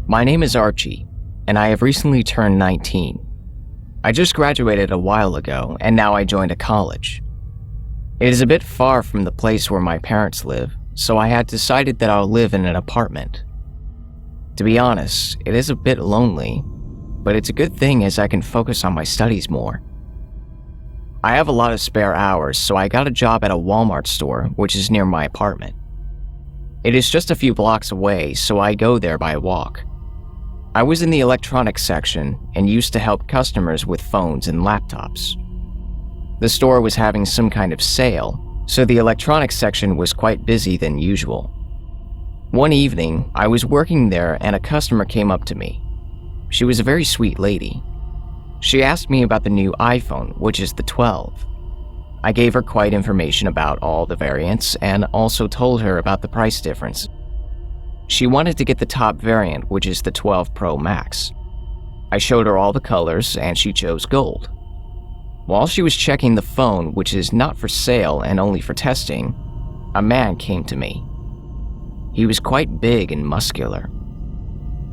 My name is Archie, and I have recently turned 19. I just graduated a while ago, and now I joined a college. It is a bit far from the place where my parents live, so I had decided that I'll live in an apartment. To be honest, it is a bit lonely, but it's a good thing as I can focus on my studies more. I have a lot of spare hours, so I got a job at a Walmart store, which is near my apartment. It is just a few blocks away, so I go there by walk. I was in the electronics section and used to help customers with phones and laptops. The store was having some kind of sale, so the electronics section was quite busy than usual. One evening, I was working there and a customer came up to me. She was a very sweet lady. She asked me about the new iPhone, which is the 12. I gave her quite information about all the variants and also told her about the price difference. She wanted to get the top variant, which is the 12 Pro Max. I showed her all the colors and she chose gold. While she was checking the phone, which is not for sale and only for testing, a man came to me. He was quite big and muscular.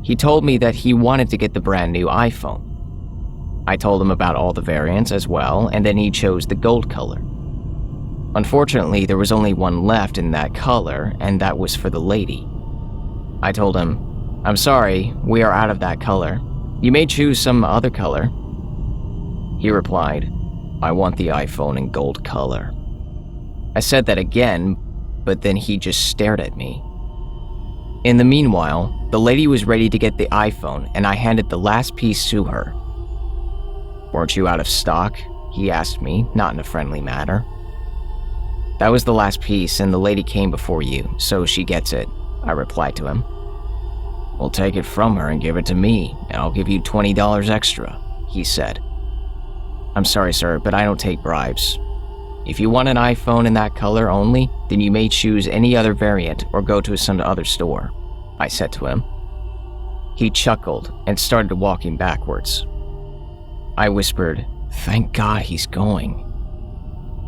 He told me that he wanted to get the brand new iPhone. I told him about all the variants as well, and then he chose the gold color. Unfortunately, there was only one left in that color, and that was for the lady. I told him, "I'm sorry, we are out of that color. You may choose some other color." He replied, "I want the iPhone in gold color." I said that again, but then he just stared at me. In the meanwhile, the lady was ready to get the iPhone and I handed the last piece to her. "Weren't you out of stock?" he asked me, not in a friendly manner. "That was the last piece and the lady came before you, so she gets it," I replied to him. "Well, take it from her and give it to me, and I'll give you $20 extra," he said. "I'm sorry, sir, but I don't take bribes. If you want an iPhone in that color only, then you may choose any other variant or go to some other store," I said to him. He chuckled and started walking backwards. I whispered, "Thank God he's going."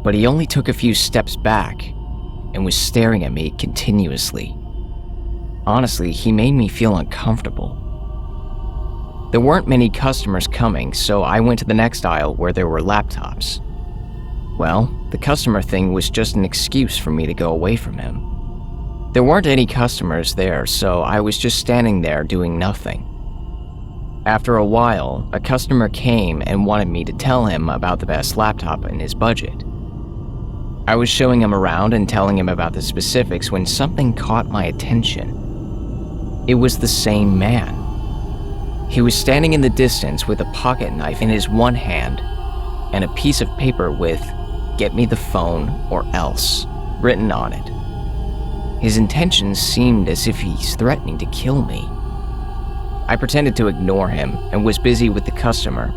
But he only took a few steps back and was staring at me continuously. Honestly, he made me feel uncomfortable. There weren't many customers coming, so I went to the next aisle where there were laptops. Well, the customer thing was just an excuse for me to go away from him. There weren't any customers there, so I was just standing there doing nothing. After a while, a customer came and wanted me to tell him about the best laptop in his budget. I was showing him around and telling him about the specifics when something caught my attention. It was the same man. He was standing in the distance with a pocket knife in his one hand and a piece of paper with "Get me the phone or else" written on it. His intentions seemed as if he's threatening to kill me. I pretended to ignore him and was busy with the customer,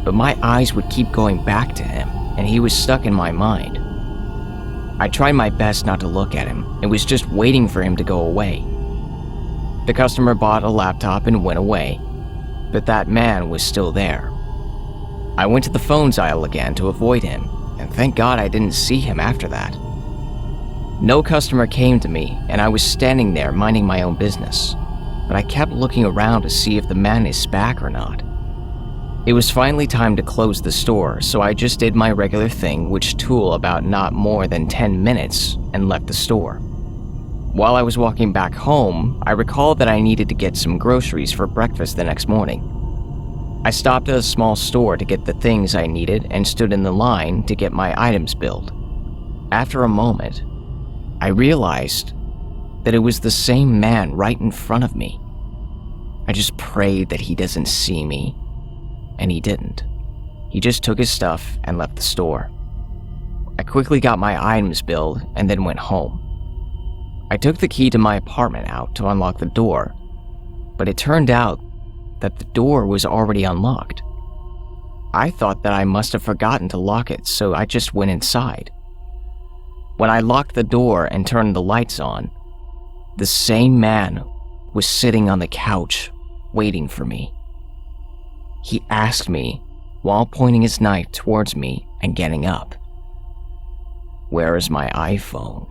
but my eyes would keep going back to him and he was stuck in my mind. I tried my best not to look at him and was just waiting for him to go away. The customer bought a laptop and went away, but that man was still there. I went to the phones aisle again to avoid him, and thank God I didn't see him after that. No customer came to me, and I was standing there minding my own business, but I kept looking around to see if the man is back or not. It was finally time to close the store, so I just did my regular thing, which took about not more than 10 minutes, and left the store. While I was walking back home, I recalled that I needed to get some groceries for breakfast the next morning. I stopped at a small store to get the things I needed and stood in the line to get my items billed. After a moment, I realized that it was the same man right in front of me. I just prayed that he doesn't see me, and he didn't. He just took his stuff and left the store. I quickly got my items billed and then went home. I took the key to my apartment out to unlock the door, but it turned out that the door was already unlocked. I thought that I must have forgotten to lock it, so I just went inside. When I locked the door and turned the lights on, the same man was sitting on the couch waiting for me. He asked me, while pointing his knife towards me and getting up, "Where is my iPhone?"